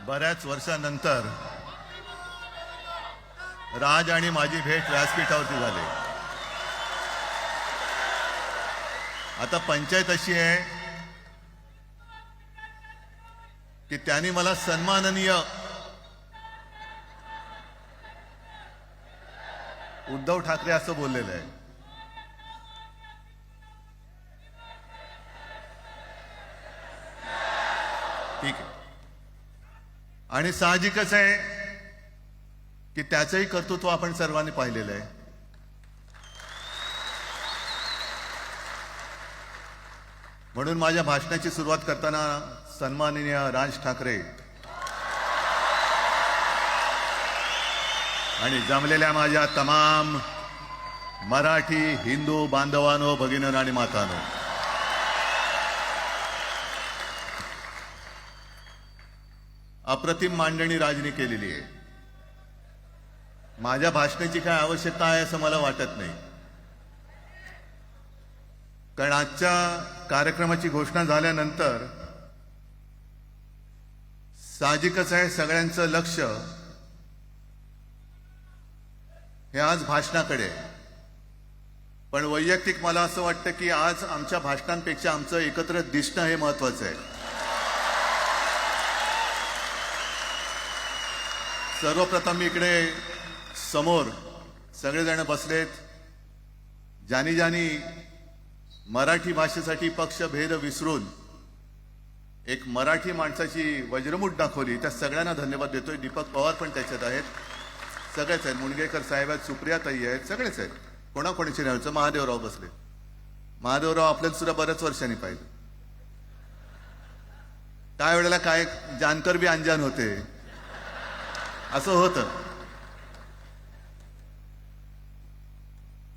बऱ्याच वर्षानंतर राज आणि माझी भेट व्यासपीठावरती झाली. आता पंचायत अशी आहे की त्यांनी मला सन्माननीय उद्धव ठाकरे असं बोललेलं आहे. ठीक आहे. आणि साहजिकच आहे की त्याचंही कर्तृत्व आपण सर्वांनी पाहिलेलं आहे. म्हणून माझ्या भाषणाची सुरुवात करताना सन्माननीय राज ठाकरे आणि जमलेल्या माझ्या तमाम मराठी हिंदू बांधवांनो, भगिनींनो आणि मातांनो, अप्रतिम मांडणी राजनी केलेली आहे. माझ्या भाषणाची काय आवश्यकता आहे असं मला वाटत नाही, कारण आजच्या कार्यक्रमाची घोषणा झाल्यानंतर साहजिकच आहे सगळ्यांचं लक्ष हे आज भाषणाकडे आहे. पण वैयक्तिक मला असं वाटतं की आज आमच्या भाषणांपेक्षा आमचं एकत्र दिसणं हे महत्वाचं आहे. सर्वप्रथम मी इकडे समोर सगळेजण बसलेत, ज्यांनी ज्यांनी मराठी भाषेसाठी पक्षभेद विसरून एक मराठी माणसाची वज्रमूठ दाखवली, त्या सगळ्यांना धन्यवाद देतोय. दीपक पवार पण त्याच्यात आहेत, सगळेच आहेत, मुणगेकर साहेब आहेत, सुप्रियाताई आहेत, सगळेच आहेत. कोणाकोणीची नाही. महादेवराव बसले. महादेवराव आपल्याला सुद्धा बऱ्याच वर्षांनी पाहिलं. त्या वेळेला काय जानकर बी अंजान होते, असं होतं.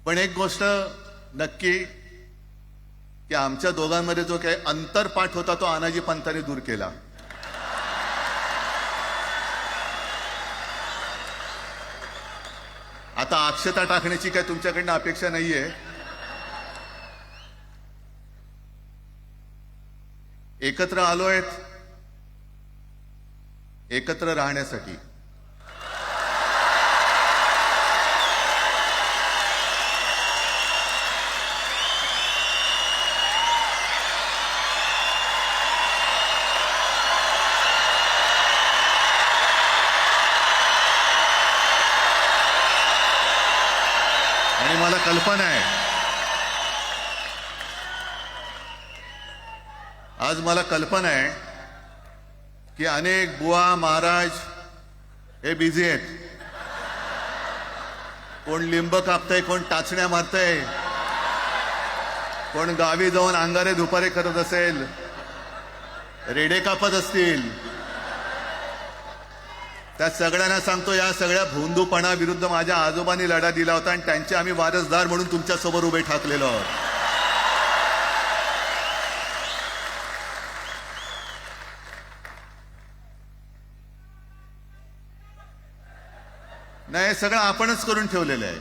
पण एक गोष्ट नक्की की आमच्या दोघांमध्ये जो काही अंतरपाठ होता तो आनाजी पंतांनी दूर केला. आता अक्षता टाकण्याची काय तुमच्याकडनं अपेक्षा नाहीये. एकत्र आलोय एकत्र राहण्यासाठी. आणि मला कल्पना आहे, आज मला कल्पना आहे की अनेक बुवा महाराज हे बिझी आहेत. कोण लिंब कापतय, कोण टाचण्या मारतय, कोण गावी जाऊन अंगारे दुपारे करत असेल, रेडे कापत असतील. त्या सगळ्यांना सांगतो, या सगळ्या भोंदूपणा विरुद्ध माझ्या आजोबांनी लढा दिला होता आणि त्यांचे आम्ही वारसदार म्हणून तुमच्या समोर उभे ठाकलेलो आहोत. नाही, हे सगळं आपणच करून ठेवलेलं आहे.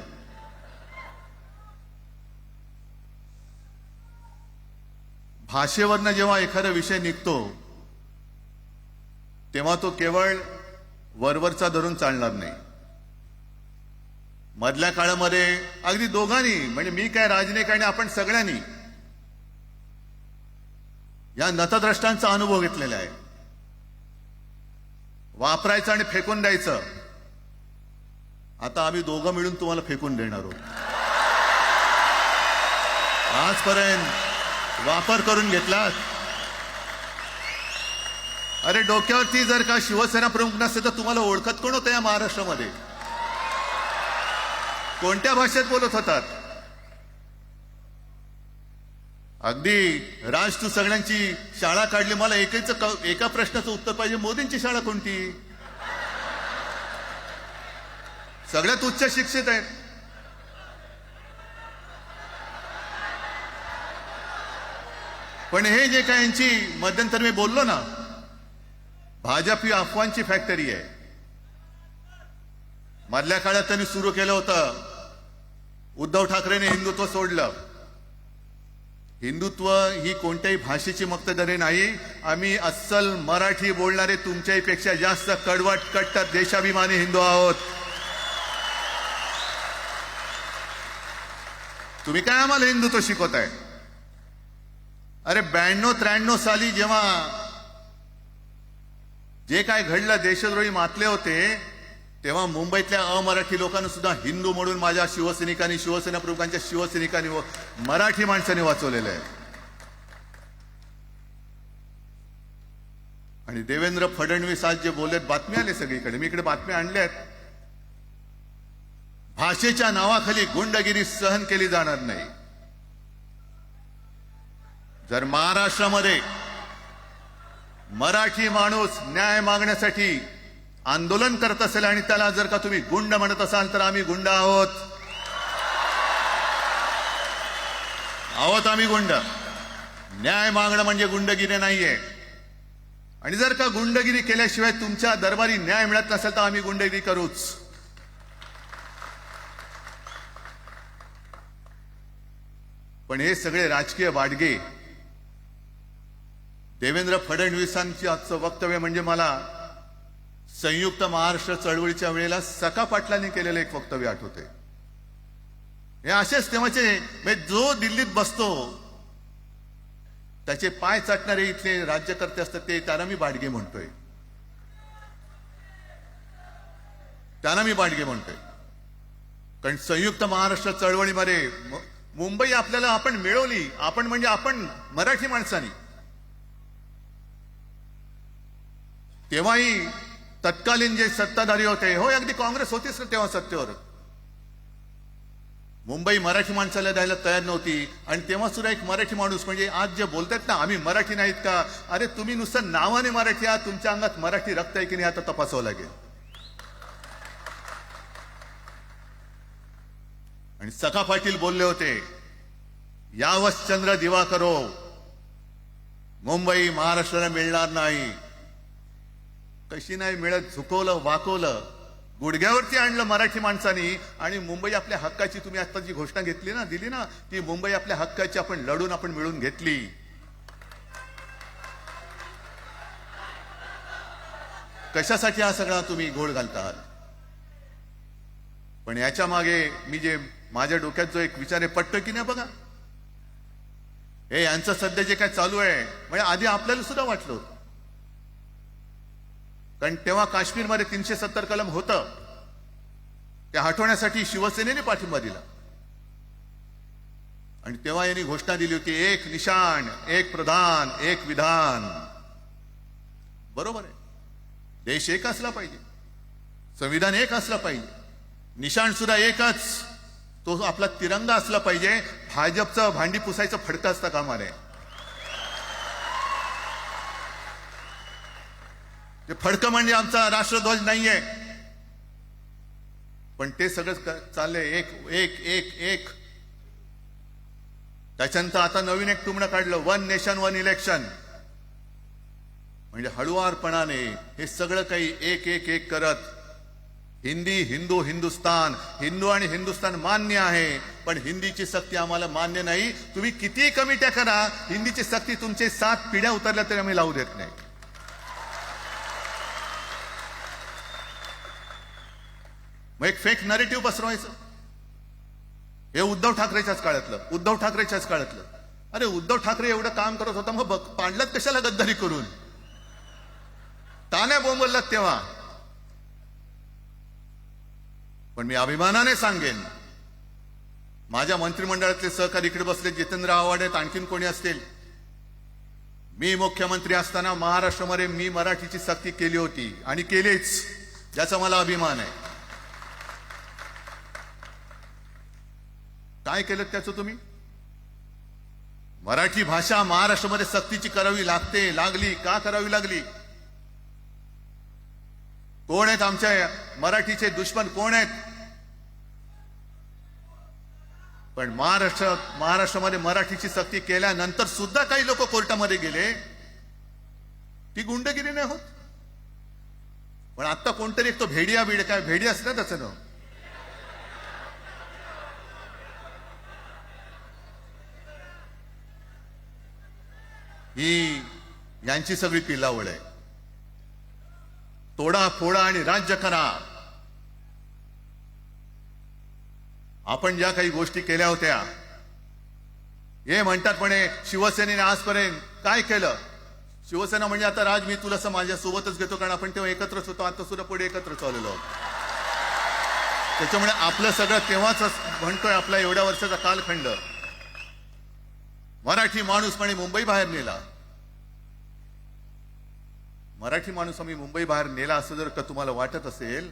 भाषेवरनं जेव्हा एखादा विषय निघतो तेव्हा तो केवळ वरवरचा धरून चालणार नाही. मधल्या काळामध्ये अगदी दोघांनी, म्हणजे मी काय राजने काय, आपण सगळ्यांनी या नतद्रष्टांचा अनुभव घेतलेला आहे. वापरायचं आणि फेकून द्यायचं. आता आम्ही दोघं मिळून तुम्हाला फेकून देणार आहोत. आजपर्यंत वापर करून घेतलात. अरे डोक्यावरती जर का शिवसेना प्रमुख नसते तर तुम्हाला ओळखत कोण होतं या महाराष्ट्रामध्ये? कोणत्या भाषेत बोलत होतात? अगदी राज, तू सगळ्यांची शाळा काढली, मला एका प्रश्नाचं उत्तर पाहिजे, मोदींची शाळा कोणती? सगळ्यात उच्च शिक्षित आहेत. पण हे जे काय यांची मध्यंतर मी बोललो ना, भाजप ही अफवांची फॅक्टरी आहे. मधल्या काळात त्यांनी सुरू केलं होतं, उद्धव ठाकरेंनी हिंदुत्व सोडलं. हिंदुत्व ही कोणत्याही भाषेची मक्तेदारी नाही. आम्ही अस्सल मराठी बोलणारे तुमच्याही पेक्षा जास्त कडवट कट्टर देशाभिमानी हिंदू आहोत. तुम्ही काय आम्हाला हिंदुत्व शिकवताय? अरे 92-93 साली जेव्हा जे काय घडलं, देशद्रोही मातले होते, तेव्हा मुंबईतल्या अमराठी लोकांना सुद्धा हिंदू म्हणून माझ्या शिवसैनिकांनी, शिवसेना प्रमुखांच्या शिवसैनिकांनी व मराठी माणसांनी वाचवलेलं आहे. आणि देवेंद्र फडणवीस आज जे बोललेत, बातमी आले सगळीकडे, मी इकडे बातम्या आणल्यात. भाषेच्या नावाखाली गुंडगिरी सहन केली जाणार नाही. जर महाराष्ट्रामध्ये मराठी माणूस न्याय मागण्यासाठी आंदोलन करत असेल आणि त्याला जर का तुम्ही गुंड म्हणत असाल, तर आम्ही गुंड आहोत. आम्ही गुंड. न्याय मागणं म्हणजे गुंडगिरी नाहीये. आणि जर का गुंडगिरी केल्याशिवाय तुमच्या दरबारी न्याय मिळत नसेल, तर आम्ही गुंडगिरी करूच. पण हे सगळे राजकीय वाडगे, देवेंद्र फडणवीसांची आजचं वक्तव्य म्हणजे मला संयुक्त महाराष्ट्र चळवळीच्या वेळेला सखा पाटलांनी केलेलं एक वक्तव्य आठवते. हे असेच तेव्हाचे, जो दिल्लीत बसतो त्याचे पाय चाटणारे इथले राज्यकर्ते असतात, ते त्यांना मी बाडगे म्हणतोय. कारण संयुक्त महाराष्ट्र चळवळीमध्ये मुंबई आपल्याला आपण मिळवली. आपण म्हणजे आपण मराठी माणसांनी. तेव्हाही तत्कालीन जे सत्ताधारी होते, हो अगदी काँग्रेस होतीच ना तेव्हा सत्तेवर, मुंबई मराठी माणसाला द्यायला तयार नव्हती. आणि तेव्हा सुद्धा एक मराठी माणूस, म्हणजे आज जे बोलतात ना आम्ही मराठी नाहीत का, अरे तुम्ही नुसतं नावाने मराठी आहात, तुमच्या अंगात मराठी रक्त आहे की नाही आता तपासावं लागेल. आणि सखा पाटील बोलले होते, यावच चंद्र दिवाकरो, मुंबई महाराष्ट्राला मिळणार नाही. कशी नाही मिळत? झुकवलं, वाकवलं, गुडघ्यावरती आणलं मराठी माणसांनी. आणि मुंबई आपल्या हक्काची, तुम्ही आता जी घोषणा घेतली ना, दिली ना, ती मुंबई आपल्या हक्काची आपण लढून आपण मिळून घेतली. कशासाठी हा सगळा तुम्ही घोळ घालतात? पण याच्या मागे मी जे माझ्या डोक्यात जो एक विचार आहे, पटतो की नाही बघा. हे यांचं सध्या जे काय चालू आहे, म्हणजे आधी आपल्याला सुद्धा वाटलं होतं. कारण तेव्हा काश्मीरमध्ये 370 कलम होतं, ते हटवण्यासाठी शिवसेनेने पाठिंबा दिला. आणि तेव्हा यांनी घोषणा दिली होती, एक निशाण, एक प्रधान, एक विधान. बरोबर आहे, देश एक असला पाहिजे, संविधान एक असलं पाहिजे, निशाण सुद्धा एकच, तो आपला तिरंगा असला पाहिजे. भाजपचं भांडी पुसायचं फडकं असतं कामा नये. ते फडकं म्हणजे आमचा राष्ट्रध्वज नाहीये. पण ते सगळं चाललंय एक एक एक एक. त्याच्यानंतर आता नवीन एक टुमणं काढलं, 1 नेशन 1 इलेक्शन. म्हणजे हळुवारपणाने हे सगळं काही एक एक एक करत, हिंदी, हिंदू, हिंदुस्तान, हिंदू आणि हिंदुस्तान मान्य आहे, पण हिंदीची सक्ती आम्हाला मान्य नाही. तुम्ही कितीही कमिट्या करा, हिंदीची सक्ती तुमचे 7 पिढ्या उतरल्या तरी आम्ही लावू देत नाही. मग एक फेक नरेटिव्ह पसरवायचं. हे उद्धव ठाकरेच्याच काळातलं. अरे उद्धव ठाकरे एवढं काम करत होता, मग पाडलं कशाला गद्दारी करून? तान्या बोंबललात तेव्हा. पण मी अभिमानाने सांगेन, माझ्या मंत्रिमंडळातले सहकारी इकडे बसले, जितेंद्र आव्हाड आहेत, आणखीन कोणी असतील. मी मुख्यमंत्री असताना महाराष्ट्रामध्ये मी मराठीची सक्ती केली होती आणि केलीच, ज्याचा मला अभिमान आहे. काय केलं त्याचं तुम्ही? मराठी भाषा महाराष्ट्रामध्ये सक्तीची करावी लागली. का करावी लागली? कोण आहेत आमच्या मराठीचे दुश्मन? कोण आहेत? पण महाराष्ट्रामध्ये मराठीची सक्ती केल्यानंतर सुद्धा काही लोक कोर्टामध्ये गेले. ती गुंडगिरी नाही होत. पण आता कोणतरी एक तो भेडी असलं त्याचं नाव, ही यांची सगळी पिलावळ आहे. तोडा फोडा आणि राज्य करा. आपण ज्या काही गोष्टी केल्या होत्या, हे म्हणतात म्हणे शिवसेनेने आजपर्यंत काय केलं. शिवसेना म्हणजे आता राज मी तुला माझ्या सोबतच घेतो, कारण आपण तेव्हा एकत्रच होतो, आता सुद्धा पुढे एकत्र चाललेलो आहोत. त्याच्यामुळे आपलं सगळं तेव्हाच म्हणतोय, आपला एवढ्या वर्षाचा कालखंड मराठी माणूस म्हणे मुंबई बाहेर नेला. मराठी माणूस आम्ही मुंबई बाहेर नेला असं जर का तुम्हाला वाटत असेल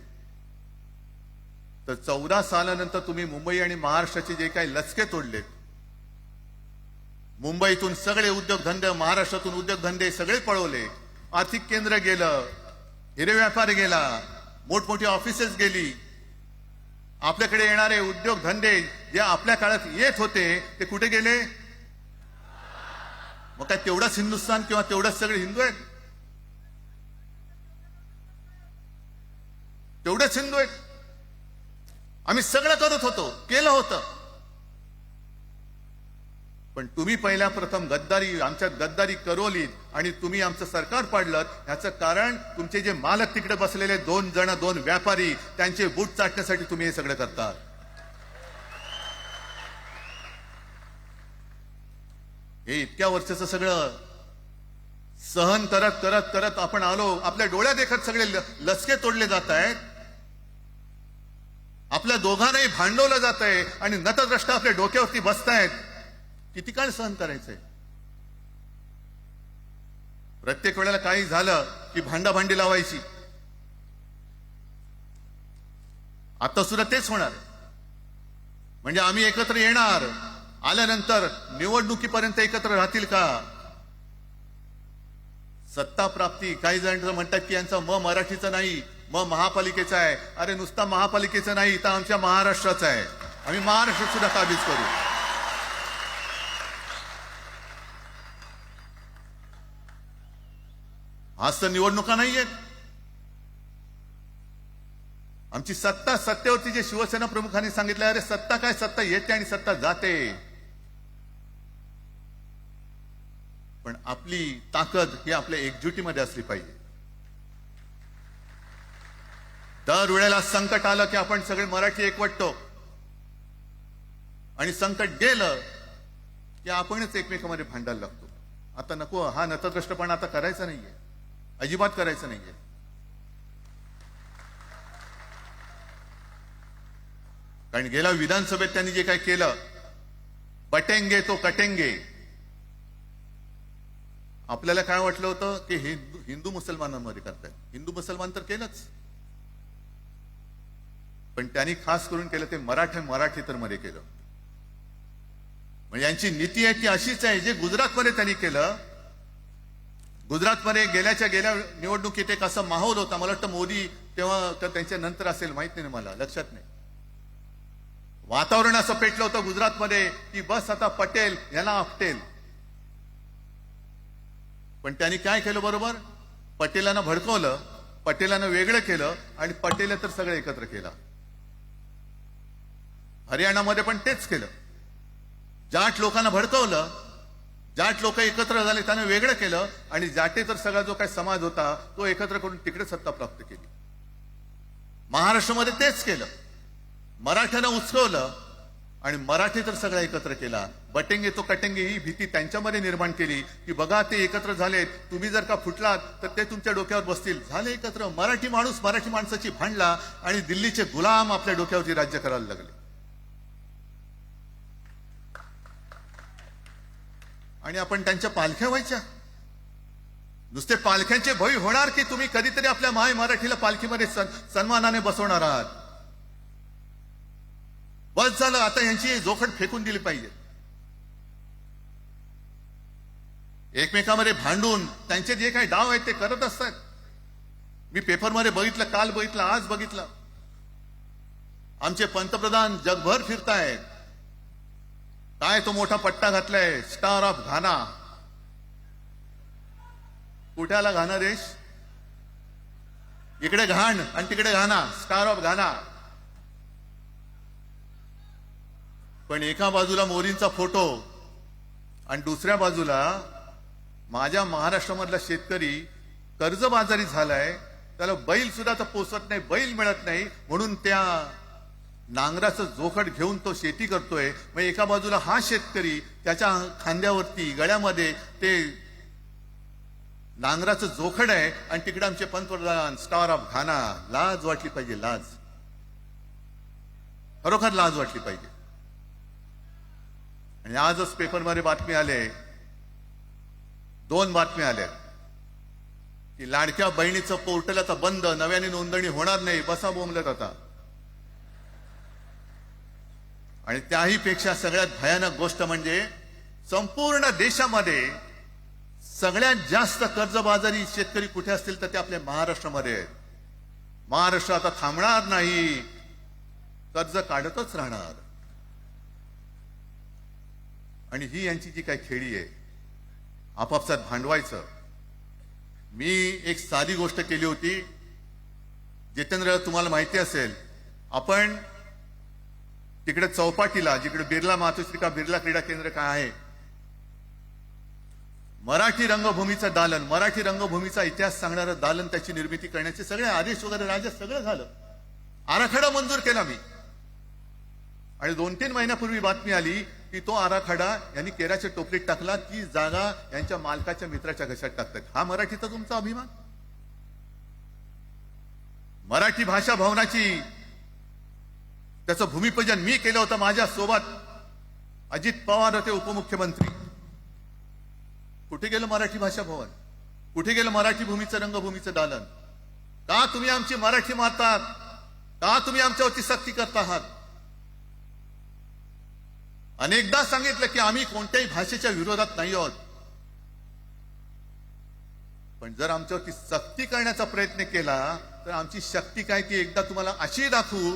तर 14 सालानंतर तुम्ही मुंबई आणि महाराष्ट्राचे जे काही लचके तोडले, मुंबईतून सगळे उद्योगधंदे, महाराष्ट्रातून उद्योगधंदे सगळे पळवले, आर्थिक केंद्र गेलं, हिरे व्यापार गेला, मोठमोठी ऑफिसेस गेली. आपल्याकडे येणारे उद्योगधंदे जे आपल्या काळात येत होते ते कुठे गेले? मग काय तेवढाच हिंदुस्थान किंवा तेवढाच सगळे हिंदू आहेत? तेवढेच हिंदू आहेत? आम्ही सगळं करत होतो, केलं होतं. पण तुम्ही पहिल्या प्रथम गद्दारी, आमच्यात गद्दारी करवलीत आणि तुम्ही आमचं सरकार पाडलं. याचं कारण तुमचे जे मालक तिकडे बसलेले 2 व्यापारी, त्यांचे बूट चाटण्यासाठी तुम्ही हे सगळं करता. हे इतक्या वर्षाचं सगळं सहन करत करत करत आपण आलो. आपल्या डोळ्या देखत सगळे लचके तोडले जात आहेत. आपल्या दोघांनाही भांडवलं जात आहे आणि नतद्रष्ट आपल्या डोक्यावरती बसतायत. किती काळ सहन करायचंय? प्रत्येक वेळेला काही झालं की भांडाभांडी लावायची. आता सुद्धा तेच होणार. म्हणजे आम्ही एकत्र येणार, आल्यानंतर निवडणुकीपर्यंत एकत्र राहतील का? सत्ता प्राप्ती, काही जण म्हणतात की यांचा मराठीचा नाही, महापालिकेचा आहे. अरे नुसता महापालिकेचा नाही, तर आमच्या महाराष्ट्राचा आहे. आम्ही महाराष्ट्र सुद्धा काबीज करू. आज तर निवडणुका नाहीयेत. आमची सत्ता, सत्तेवरती जे शिवसेना प्रमुखांनी सांगितलं, अरे सत्ता काय, सत्ता येते आणि सत्ता जाते. पण आपली ताकद ही आपल्या एकजुटीमध्ये असली पाहिजे. दर वेळेला संकट आलं की आपण सगळे मराठी एकवटतो आणि संकट गेलं की आपणच एकमेकांमध्ये भांडायला लागतो. आता नको, हा नतद्रष्टपणा आता करायचा नाहीये, अजिबात करायचं नाहीये. कारण गेल्या विधानसभेत त्यांनी जे काय केलं, बटेंगे तो कटेंगे. आपल्याला काय वाटलं होतं की हिंदू मुसलमानांमध्ये करतायत. हिंदू मुसलमान तर केलंच, पण त्यांनी खास करून केलं ते मराठेतर केलं. म्हणजे यांची नीती आहे ती अशीच आहे जे गुजरातमध्ये त्यांनी केलं. गुजरातमध्ये गेल्या निवडणुकीत एक असा माहोल होता, मला वाटतं मोदी तेव्हा का त्यांच्या नंतर असेल, माहित नाही मला, लक्षात नाही. वातावरण असं पेटलं होतं गुजरातमध्ये की बस आता पटेल याला आपटेल. पण त्यांनी काय केलं बरोबर? पटेलांना भडकवलं, पटेलांना वेगळं केलं आणि पटेल तर सगळं एकत्र केलं. हरियाणामध्ये पण तेच केलं. जाट लोकांना भडकवलं, जाट लोक एकत्र झाले, त्यांना वेगळं केलं आणि जाटे तर सगळा जो काही समाज होता तो एकत्र करून तिकडे सत्ता प्राप्त केली. महाराष्ट्रामध्ये तेच केलं. मराठ्यांना उचकवलं आणि मराठी तर सगळा एकत्र केला. बटेंगे तो कटेंगे ही भीती त्यांच्यामध्ये निर्माण केली की बघा ते एकत्र झालेत, तुम्ही जर का फुटलात तर ते तुमच्या डोक्यावर बसतील. झाले एकत्र. मराठी माणूस मराठी माणसाची भांडला आणि दिल्लीचे गुलाम आपल्या डोक्यावरती राज्य करायला लागले. आणि आपण त्यांच्या पालख्या व्हायच्या. नुसते पालख्यांचे भय होणार की तुम्ही कधीतरी आपल्या माय मराठीला पालखीमध्ये सन्मानाने बसवणार आहात. बस झालं, आता यांची जोखड फेकून दिली पाहिजे. एकमेकांमध्ये भांडून त्यांचे जे काही डाव आहेत ते करत असतात. मी पेपरमध्ये बघितलं, काल बघितलं, आज बघितलं. आमचे पंतप्रधान जगभर फिरतायत. काय तो मोठा पट्टा घातलाय, स्टार ऑफ घाना. कुठ्याला घाना देश? इकडे घाण आणि तिकडे घाना, स्टार ऑफ घाना. पण एका बाजूला मोदींचा फोटो आणि दुसऱ्या बाजूला माझ्या महाराष्ट्रामधला शेतकरी कर्जबाजारी झालाय, त्याला बैल सुद्धा तर पोचत नाही, बैल मिळत नाही, म्हणून त्या नांगराचं जोखड घेऊन तो शेती करतोय. मग एका बाजूला हा शेतकरी, त्याच्या खांद्यावरती गळ्यामध्ये ते नांगराचं जोखड आहे, आणि तिकडे आमचे पंतप्रधान स्टार ऑफ घाना. लाज वाटली पाहिजे, लाज, खरोखर लाज वाटली पाहिजे. आणि आजच पेपरमध्ये बातमी आले, 2 बातम्या आल्या की लाडक्या बहिणीचं पोर्टल आता बंद, नव्याने नोंदणी होणार नाही. बसा बोंबलत आता. आणि त्याही पेक्षा सगळ्यात भयानक गोष्ट म्हणजे संपूर्ण देशामध्ये सगळ्यात जास्त कर्जबाजारी शेतकरी कुठे असतील तर ते आपल्या महाराष्ट्रामध्ये आहेत. महाराष्ट्र आता थांबणार नाही, कर्ज काढतच राहणार. आणि ही यांची जी काही खेळी आहे, आपापसात भांडवायचं. मी एक साधी गोष्ट केली होती. जितेंद्र, तुम्हाला माहिती असेल, आपण तिकडे चौपाटीला, जिकडे बिर्ला मातोश्री बिर्ला क्रीडा केंद्र काय आहे, मराठी रंगभूमीचं दालन, मराठी रंगभूमीचा इतिहास सांगणारं दालन, त्याची निर्मिती करण्याचे सगळे आदेश वगैरे राज्य सगळं झालं. आराखडा मंजूर केला मी. आणि 2-3 महिन्यापूर्वी बातमी आली की तो आराखडा यांनी केराच्या टोपलीत टाकला, ती जागा यांच्या मालकाच्या मित्राच्या घशात टाकतात. हा मराठीचा तुमचा अभिमान? मराठी भाषा भवनाची त्याचं भूमिपूजन मी केलं होतं. माझ्या सोबत अजित पवार होते, उपमुख्यमंत्री. कुठे गेलं मराठी भाषा भवन? कुठे गेलं मराठी भूमीचं रंगभूमीचं दालन? का तुम्ही आमची मराठी मारतात? का तुम्ही आमच्यावरती सक्ती करता आहात? अनेकदा सांगितलं की आम्ही कोणत्याही भाषेच्या विरोधात नाही आहोत, पण जर आमच्यावरती सक्ती करण्याचा प्रयत्न केला तर आमची शक्ती काय ती एकदा तुम्हाला अशी दाखवू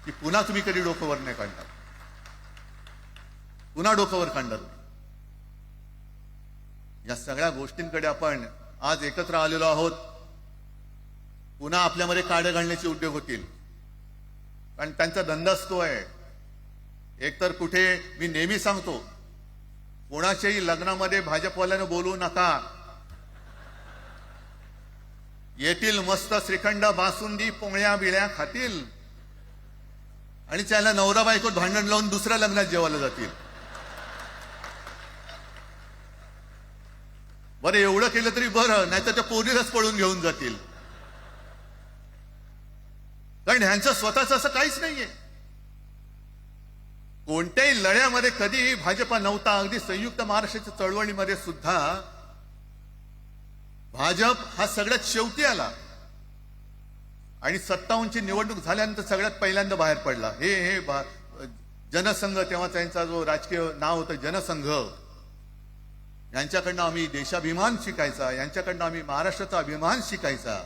की पुन्हा तुम्ही कधी डोकंवर नाही काढणार, पुन्हा डोकंवर काढणार. या सगळ्या गोष्टींकडे आपण आज एकत्र आलेलो आहोत. पुन्हा आपल्यामध्ये काड्या घालण्याचे उद्योग होतील, कारण त्यांचा धंदाच तो आहे. एकतर कुठे, मी नेहमी सांगतो, कोणाच्याही लग्नामध्ये भाजपवाल्यानं बोलवू नका. येतील मस्त श्रीखंड, बासुंदी, पोळ्या बिळ्या खातील आणि त्याला नवरा बायको भांडण लावून दुसऱ्या लग्नात जेवायला जातील. बरं, एवढं केलं तरी बरं, नाही तर त्या पोरीलाच पळून घेऊन जातील. कारण ह्यांचं स्वतःच असं काहीच नाहीये. कोणत्याही लढ्यामध्ये कधीही भाजपा नव्हता. अगदी संयुक्त महाराष्ट्राच्या चळवळीमध्ये सुद्धा भाजप हा सगळ्यात शेवटी आला आणि 57ची निवडणूक झाल्यानंतर सगळ्यात पहिल्यांदा बाहेर पडला. हे जनसंघ, तेव्हा त्यांचा जो राजकीय नाव होतं जनसंघ, यांच्याकडनं आम्ही देशाभिमान शिकायचा, यांच्याकडनं आम्ही महाराष्ट्राचा अभिमान शिकायचा.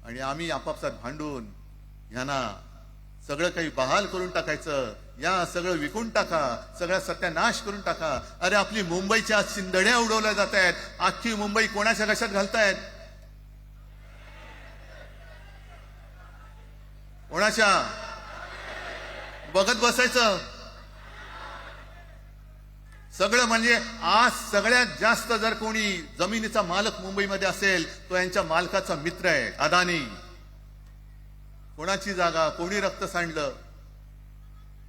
आणि आम्ही आपापसात भांडून यांना सगळं काही बहाल करून टाकायचं. या सगळं विकून टाका, सगळा सत्यानाश करून टाका. अरे, आपली मुंबईच्या शिंदड्या उडवल्या जात आहेत. अख्खी मुंबई कोणाच्या कशात घालतायत? कोणाच्या? बघत बसायचं सगळं. म्हणजे आज सगळ्यात जास्त जर कोणी जमिनीचा मालक मुंबईमध्ये असेल तो यांच्या मालकाचा मित्र आहे, अदानी. कोणाची जागा? कोणी रक्त सांडलं?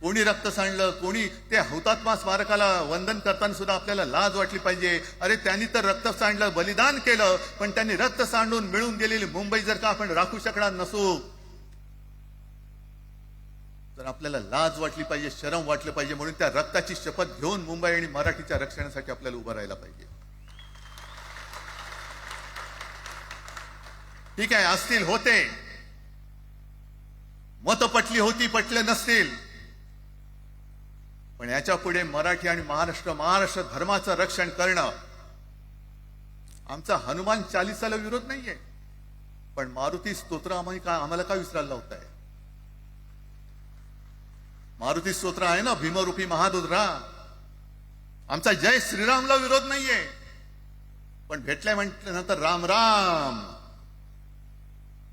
कोणी रक्त सांडलं? कोणी? ते हुतात्मा स्मारकाला वंदन करताना सुद्धा आपल्याला लाज वाटली पाहिजे. अरे, त्यांनी तर रक्त सांडलं, बलिदान केलं, पण त्यांनी रक्त सांडून मिळून गेलेली मुंबई जर का आपण राखू शकणार नसू तर आपल्याला लाज वाटली पाहिजे, शरम वाटलं पाहिजे. म्हणून त्या रक्ताची शपथ घेऊन मुंबई आणि मराठीच्या रक्षणासाठी आपल्याला उभं राहायला पाहिजे. ठीक आहे, असतील, होते, मत पटली होती, पटले नसतील, पण याच्या पुढे मराठी आणि महाराष्ट्र धर्माचं रक्षण करणं. आमचा हनुमान चालीसाला विरोध नाहीये, पण मारुती स्तोत्र आम्हाला का विसरायला लावताय? मारुती स्तोत्र आहे ना, भीमरूपी महारुद्रा. आमचा जय श्रीरामला विरोध नाहीये, पण भेटलाय म्हटल्यानंतर राम राम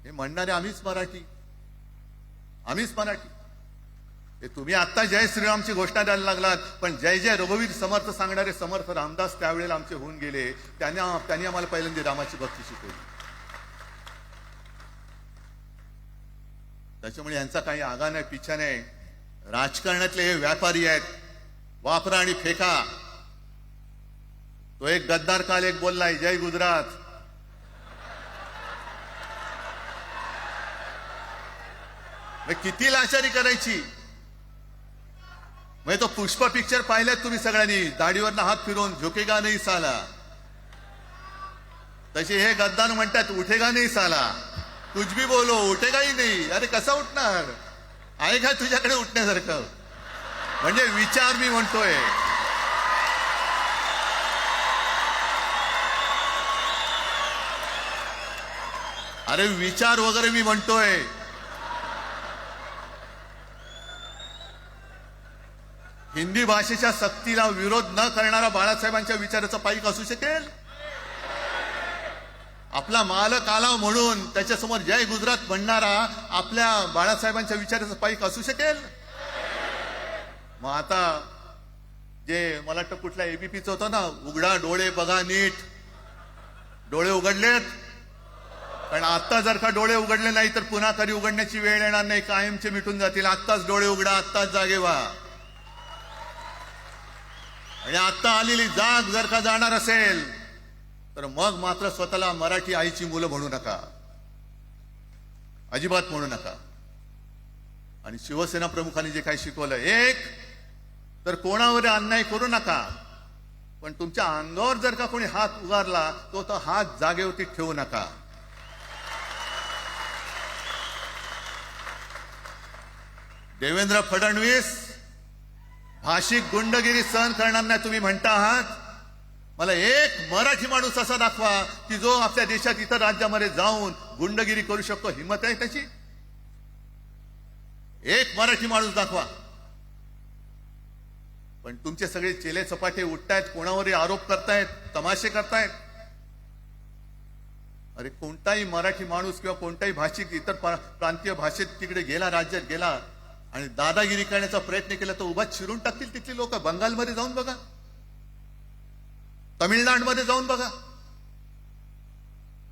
हे म्हणणारे आम्हीच मराठी. हे तुम्ही आता जय श्रीरामची घोषणा द्यायला लागलात, पण जय जय रघुवीर समर्थ सांगणारे समर्थ रामदास त्यावेळेला आमचे होऊन गेले. त्यांनी आम्हाला पहिल्यांदा रामाची भक्ती शिकवली. त्याच्यामुळे यांचा काही आगा नाही, पिछा नाही. राजकारणातले हे व्यापारी आहेत, वापरा आणि फेका. तो एक गद्दार काल एक बोललाय, जय गुजरात. किती लाचारी करायची. म्हणजे तो पुष्प पिक्चर पाहिल्यात तुम्ही सगळ्यांनी, दाढीवरनं हात फिरवून झुकेगा नाही साला. तसे हे गद्दार म्हणतात उठेगा नाही साला. कुछ भी बोलो उठेगा ही नाही. अरे कसा उठणार? आहे का तुझ्याकडे उठण्यासारखं? म्हणजे विचार मी म्हणतोय. अरे विचार वगैरे मी म्हणतोय. हिंदी भाषेच्या सक्तीला विरोध न करणारा बाळासाहेबांच्या विचाराचा पाईक असू शकेल? आपला मालक आला म्हणून त्याच्यासमोर जय गुजरात म्हणणारा आपल्या बाळासाहेबांच्या विचाराचा पाईक असू शकेल? मग आता जे मला वाटतं कुठल्या एबीपीचं होतं ना, उघडा डोळे बघा नीट. डोळे उघडलेत? कारण आता जर का डोळे उघडले नाही तर पुन्हा कधी उघडण्याची वेळ येणार नाही, कायमचे मिटून जातील. आत्ताच डोळे उघडा, आत्ताच जागे व्हा. आणि आत्ता आलेली जाग जर का जाणार असेल तर मग मात्र स्वतःला मराठी आईची मुलं म्हणू नका, अजिबात म्हणू नका. आणि शिवसेना प्रमुखांनी जे काही शिकवलं, एक तर कोणावर अन्याय करू नका, पण तुमच्या अंगावर जर का कोणी हात उगारला तो हात जागेवरती ठेवू नका. देवेंद्र फडणवीस भाषिक गुंडगिरी सहन करणार नाही तुम्ही म्हणता आहात. मला एक मराठी माणूस असा दाखवा की जो आपल्या देशात इतर राज्यामध्ये जाऊन गुंडगिरी करू शकतो. हिंमत आहे त्याची? एक मराठी माणूस दाखवा. पण तुमचे सगळे चेले चपाटे उठतायत, कोणावरही आरोप करतायत, तमाशे करतायत. अरे कोणताही मराठी माणूस किंवा कोणताही भाषिक इतर प्रांतीय भाषेत तिकडे गेला, राज्यात गेला आणि दादागिरी करण्याचा प्रयत्न केला तर उभा चिरून टाकतील तिथली लोक. बंगालमध्ये जाऊन बघा, तमिळनाडूमध्ये जाऊन बघा.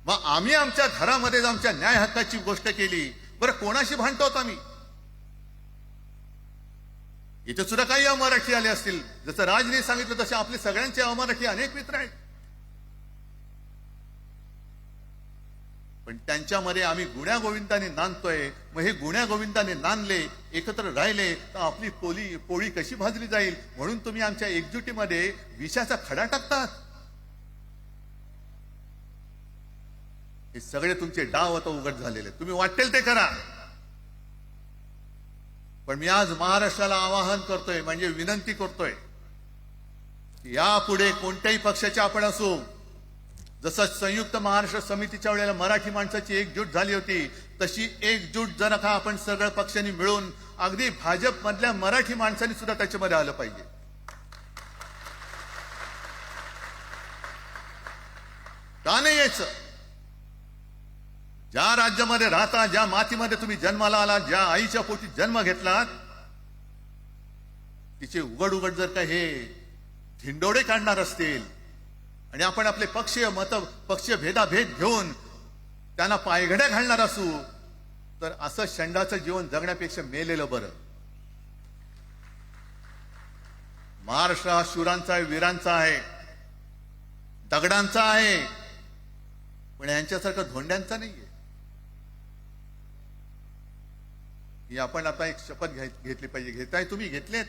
मग आम्ही आमच्या घरामध्ये आमच्या न्याय हक्काची गोष्ट केली, बरं कोणाशी भांडतो आम्ही? इथे सुद्धा काही अमराठी आले असतील, जसं राजने सांगितलं तसे आपले सगळ्यांचे अमराठी अनेक मित्र आहेत. पण त्यांच्यामध्ये आम्ही गुण्या गोविंदाने नांदतोय. मग हे गुण्या गोविंदाने नांदले, एकत्र राहिले तर आपली पोळी कशी भाजली जाईल? म्हणून तुम्ही आमच्या एकजुटीमध्ये विषाचा खडा टाकतात. हे सगळे तुमचे डाव आता उघड झालेले. तुम्ही वाटेल ते करा, पण मी आज महाराष्ट्राला आवाहन करतोय, म्हणजे विनंती करतोय, यापुढे कोणत्याही पक्षाचे आपण असू, जसं संयुक्त महाराष्ट्र समितीच्या वेळेला मराठी माणसाची एकजूट झाली होती, तशी एकजूट जर का आपण सगळ्या पक्षांनी मिळून, अगदी भाजप मधल्या मराठी माणसांनी सुद्धा त्याच्यामध्ये आलं पाहिजे. का नाही यायचं? ज्या राज्यामध्ये राहता, ज्या मातीमध्ये तुम्ही जन्माला आलात, ज्या आईच्या पोटी जन्म घेतलात, तिचे उघड उघड जर का हे धिंडोडे काढणार असतील आणि आपण आपले पक्षीय भेदाभेद घेऊन त्यांना पायघड्या घालणार असू, तर असं षंडाचं जीवन जगण्यापेक्षा मेलेलं बरं. महाराष्ट्र हा शूरांचा आहे, वीरांचा आहे, दगडांचा आहे, पण यांच्यासारखं धोंड्यांचा नाहीये. ही आपण आता एक शपथ घेतली पाहिजे. घेताय तुम्ही? घेतलेत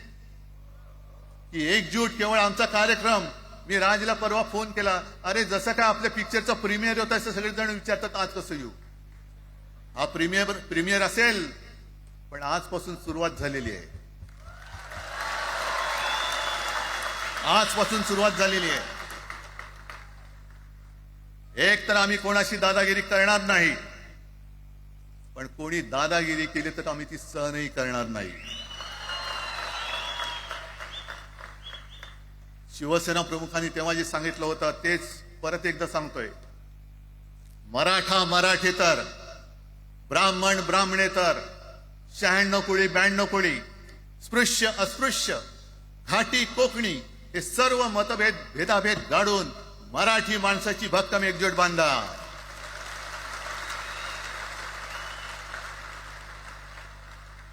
की एकजूट केवळ आमचा कार्यक्रम. मी राजला परवा फोन केला, अरे जसं काय आपल्या पिक्चरचा प्रीमियर होता असं सगळेजण विचारतात आज कसं येऊ. हा प्रीमियर असेल, पण आजपासून सुरुवात झालेली आहे. आजपासून सुरुवात झालेली आहे. एक तर आम्ही कोणाशी दादागिरी करणार नाही, पण कोणी दादागिरी केली तर आम्ही ती सहनही करणार नाही. शिवसेना प्रमुखांनी तेव्हा जे सांगितलं होतं तेच परत एकदा सांगतोय. मराठा मराठेतर, ब्राह्मण ब्राह्मणेतर, 96 कोळी 92 कोळी, स्पृश्य अस्पृश्य, घाटी कोकणी हे सर्व मतभेद भेदाभेद गाडून मराठी माणसाची भक्कम एकजूट बांधा.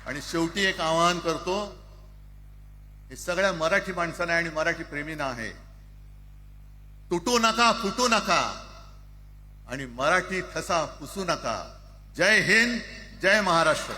आणि शेवटी एक आवाहन करतो, हे सगळ्या मराठी माणसांना आणि मराठी प्रेमींना आहे, तुटू नका, फुटू नका आणि मराठी ठसा पुसू नका. जय हिंद, जय महाराष्ट्र.